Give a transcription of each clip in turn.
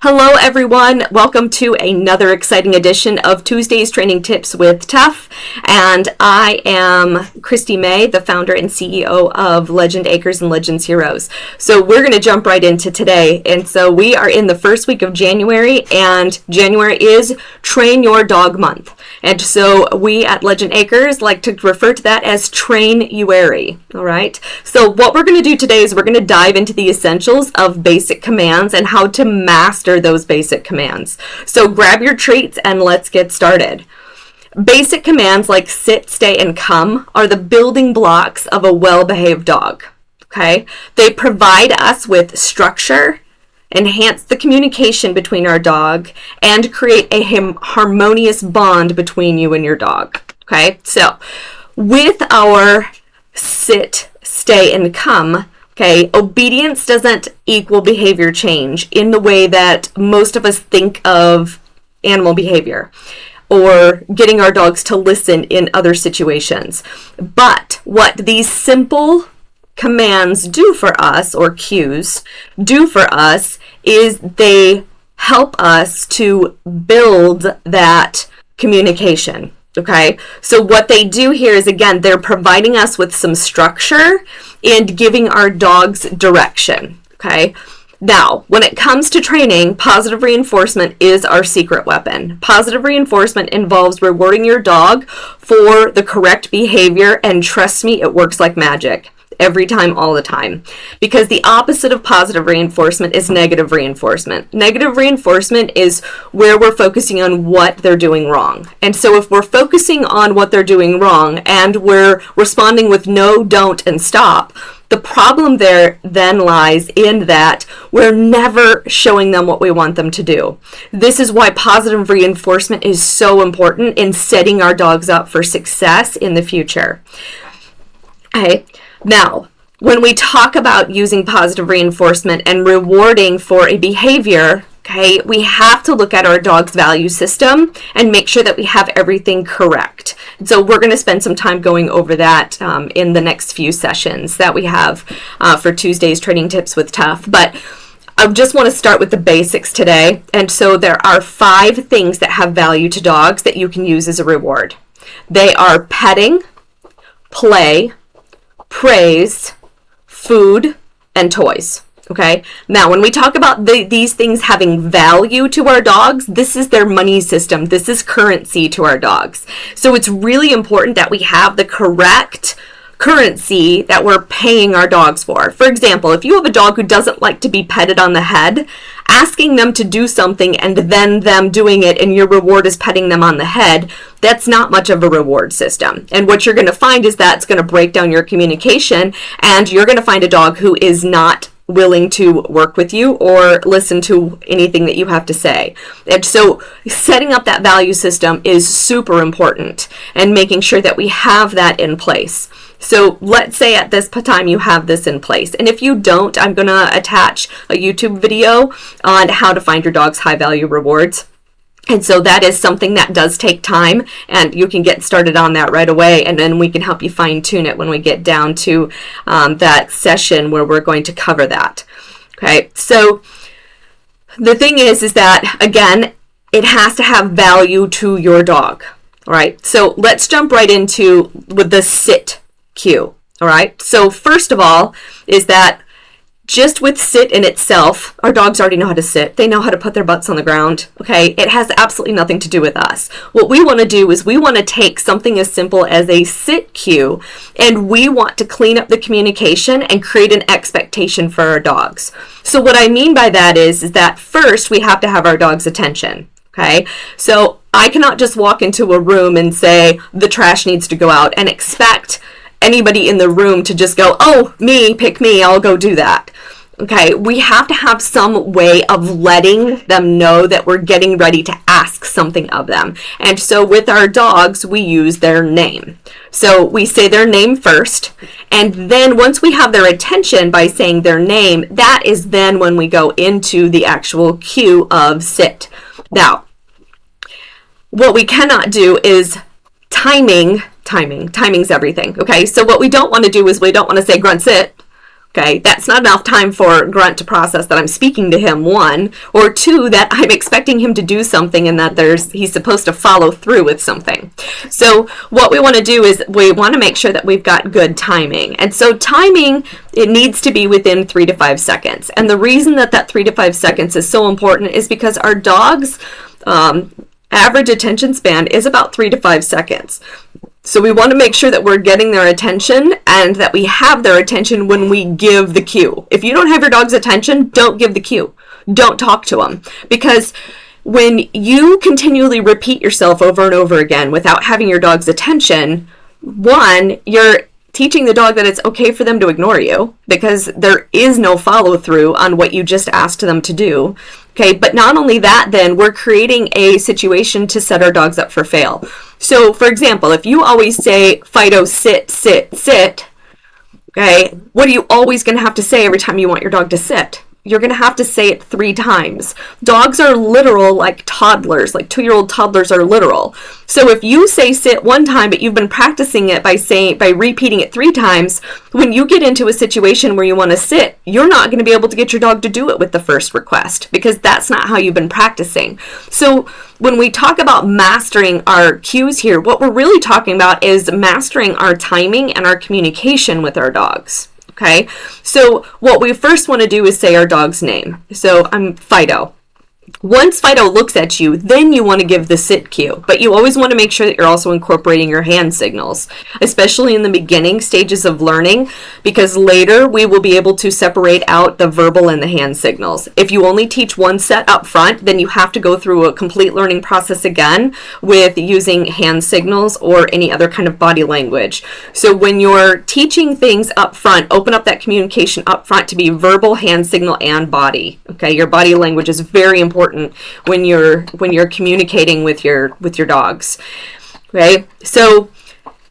Hello everyone, welcome to another exciting edition of Tuesday's Training Tips with Tuff, and I am Christy May, the founder and CEO of Legend Acres and Legends Heroes. So we're going to jump right into today, and so we are in the first week of January, and January is Train Your Dog Month. And so we at Legend Acres like to refer to that as Trainuary, all right? So what we're going to do today is we're going to dive into the essentials of basic commands and how to master those basic commands. So grab your treats and let's get started. Basic commands like sit, stay, and come are the building blocks of a well-behaved dog, okay? They provide us with structure, enhance the communication between our dog, and create a harmonious bond between you and your dog, okay? So with our sit, stay, and come, okay, obedience doesn't equal behavior change in the way that most of us think of animal behavior or getting our dogs to listen in other situations. But what these simple commands do for us, or cues do for us, is they help us to build that communication. Okay, so what they do here is, again, they're providing us with some structure and giving our dogs direction. Okay, now when it comes to training, positive reinforcement is our secret weapon. Positive reinforcement involves rewarding your dog for the correct behavior, and trust me, it works like magic. Every time, all the time. Because the opposite of positive reinforcement is negative reinforcement. Negative reinforcement is where we're focusing on what they're doing wrong. And so if we're focusing on what they're doing wrong and we're responding with no, don't, and stop, the problem there then lies in that we're never showing them what we want them to do. This is why positive reinforcement is so important in setting our dogs up for success in the future. Okay. Now, when we talk about using positive reinforcement and rewarding for a behavior, okay, we have to look at our dog's value system and make sure that we have everything correct. And so we're going to spend some time going over that in the next few sessions that we have for Tuesday's Training Tips with Tuff. But I just want to start with the basics today. And so there are 5 things that have value to dogs that you can use as a reward. They are petting, play, praise, food, and toys. Okay, now when we talk about these things having value to our dogs, this is their money system. This is currency to our dogs. So it's really important that we have the correct currency that we're paying our dogs for. For example, if you have a dog who doesn't like to be petted on the head, asking them to do something and then them doing it and your reward is petting them on the head, that's not much of a reward system. And what you're going to find is that's going to break down your communication, and you're going to find a dog who is not willing to work with you or listen to anything that you have to say. And so setting up that value system is super important, and making sure that we have that in place. So let's say at this time you have this in place. And if you don't, I'm going to attach a YouTube video on how to find your dog's high value rewards. And so that is something that does take time, and you can get started on that right away, and then we can help you fine tune it when we get down to that session where we're going to cover that. Okay, so the thing is that, again, it has to have value to your dog. All right, so let's jump right into with the sit cue. All right, so first of all is that just with sit in itself, our dogs already know how to sit. They know how to put their butts on the ground, okay? It has absolutely nothing to do with us. What we want to do is we want to take something as simple as a sit cue, and we want to clean up the communication and create an expectation for our dogs. So what I mean by that is that first we have to have our dog's attention, okay? So I cannot just walk into a room and say the trash needs to go out and expect anybody in the room to just go, oh, me, pick me, I'll go do that. Okay, we have to have some way of letting them know that we're getting ready to ask something of them. And so with our dogs, we use their name. So we say their name first, and then once we have their attention by saying their name, that is then when we go into the actual cue of sit. Now, what we cannot do is timing's everything. Okay, so what we don't want to do is we don't want to say grunt sit. Okay, that's not enough time for Grunt to process that I'm speaking to him, one, or two, that I'm expecting him to do something and that he's supposed to follow through with something. So what we want to do is we want to make sure that we've got good timing. And so timing, it needs to be within 3 to 5 seconds. And the reason that 3 to 5 seconds is so important is because our dogs' average attention span is about 3 to 5 seconds. So we want to make sure that we're getting their attention and that we have their attention when we give the cue. If you don't have your dog's attention, don't give the cue. Don't talk to them. Because when you continually repeat yourself over and over again without having your dog's attention, one, you're teaching the dog that it's okay for them to ignore you because there is no follow through on what you just asked them to do. Okay, but not only that, then we're creating a situation to set our dogs up for fail. So, for example, if you always say, Fido, sit, sit, sit, okay, what are you always going to have to say every time you want your dog to sit? You're going to have to say it 3 times. Dogs are literal like toddlers, like 2-year-old toddlers are literal. So if you say sit 1 time, but you've been practicing it by repeating it 3 times, when you get into a situation where you want to sit, you're not going to be able to get your dog to do it with the first request because that's not how you've been practicing. So when we talk about mastering our cues here, what we're really talking about is mastering our timing and our communication with our dogs. Okay, so what we first want to do is say our dog's name. So I'm Fido. Once Fido looks at you, then you want to give the sit cue. But you always want to make sure that you're also incorporating your hand signals, especially in the beginning stages of learning, because later we will be able to separate out the verbal and the hand signals. If you only teach one set up front, then you have to go through a complete learning process again with using hand signals or any other kind of body language. So when you're teaching things up front, open up that communication up front to be verbal, hand signal, and body. Okay, your body language is very important when you're communicating with your dogs. Okay, so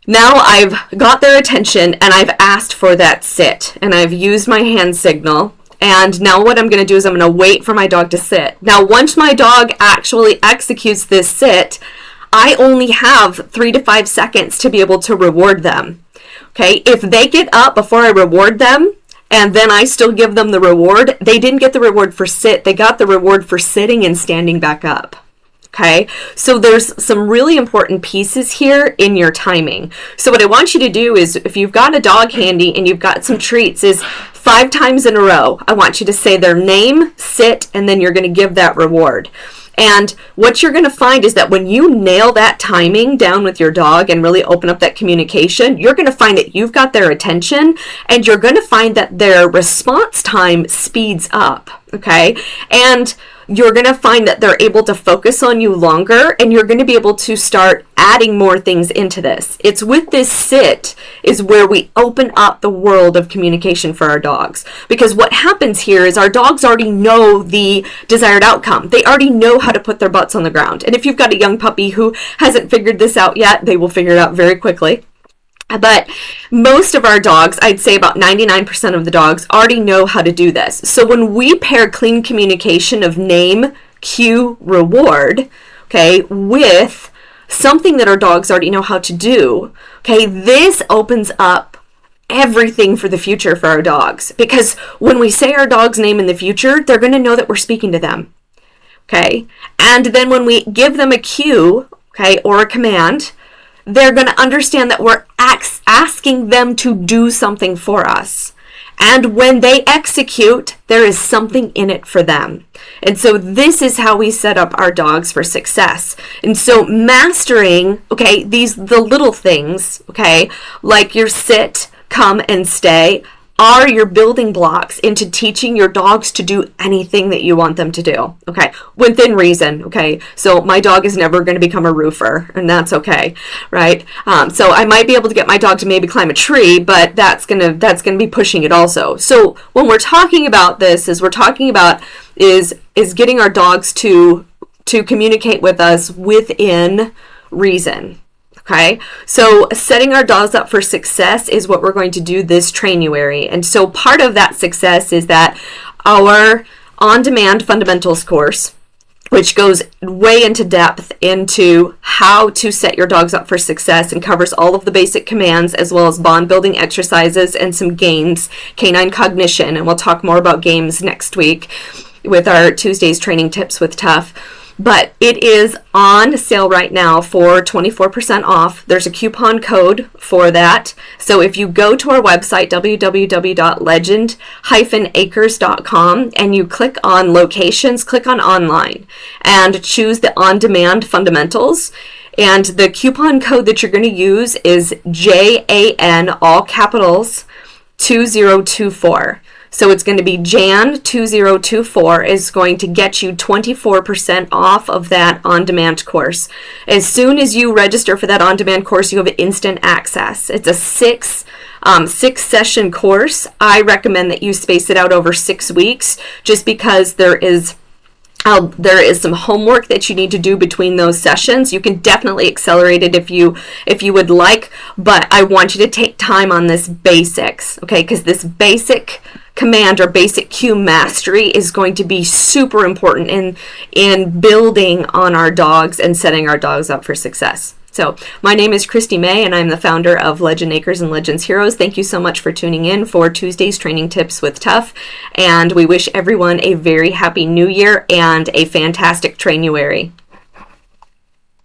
now I've got their attention and I've asked for that sit and I've used my hand signal, and now what I'm going to do is I'm going to wait for my dog to sit. Now once my dog actually executes this sit, I only have 3 to 5 seconds to be able to reward them. Okay, if they get up before I reward them, and then I still give them the reward, they didn't get the reward for sit, they got the reward for sitting and standing back up. Okay, so there's some really important pieces here in your timing. So what I want you to do is, if you've got a dog handy and you've got some treats, is 5 times in a row, I want you to say their name, sit, and then you're going to give that reward. And what you're going to find is that when you nail that timing down with your dog and really open up that communication, you're going to find that you've got their attention and you're going to find that their response time speeds up, okay? And you're going to find that they're able to focus on you longer, and you're going to be able to start adding more things into this. It's with this sit is where we open up the world of communication for our dogs. Because what happens here is our dogs already know the desired outcome. They already know how to put their butts on the ground. And if you've got a young puppy who hasn't figured this out yet, they will figure it out very quickly. But most of our dogs, I'd say about 99% of the dogs, already know how to do this. So when we pair clean communication of name, cue, reward, okay, with something that our dogs already know how to do, okay, this opens up everything for the future for our dogs. Because when we say our dog's name in the future, they're going to know that we're speaking to them, okay? And then when we give them a cue, okay, or a command, they're going to understand that we're asking them to do something for us. And when they execute, there is something in it for them. And so this is how we set up our dogs for success. And so mastering, okay, the little things, okay, like your sit, come, and stay, are your building blocks into teaching your dogs to do anything that you want them to do, okay, within reason, okay? So my dog is never going to become a roofer, and that's okay, right? So I might be able to get my dog to maybe climb a tree, but that's gonna be pushing it also. So when we're talking about this, is getting our dogs to communicate with us within reason. Okay, so setting our dogs up for success is what we're going to do this Trainuary. And so part of that success is that our on-demand fundamentals course, which goes way into depth into how to set your dogs up for success and covers all of the basic commands as well as bond building exercises and some games, canine cognition, and we'll talk more about games next week with our Tuesdays training tips with Tuff. But it is on sale right now for 24% off. There's a coupon code for that. So if you go to our website, www.legend-acres.com, and you click on locations, click on online, and choose the on-demand fundamentals. And the coupon code that you're going to use is JAN, all capitals, 2024. So it's going to be Jan 2024 is going to get you 24% off of that on-demand course. As soon as you register for that on-demand course, you have instant access. It's a six-session course. I recommend that you space it out over 6 weeks just because there is some homework that you need to do between those sessions. You can definitely accelerate it if you would like, but I want you to take time on this basics, okay? Because this basic command or basic cue mastery is going to be super important in building on our dogs and setting our dogs up for success. So my name is Christy May, and I'm the founder of Legend Acres and Legends Heroes. Thank you so much for tuning in for Tuesday's Training Tips with Tuff, and we wish everyone a very happy new year and a fantastic Trainuary.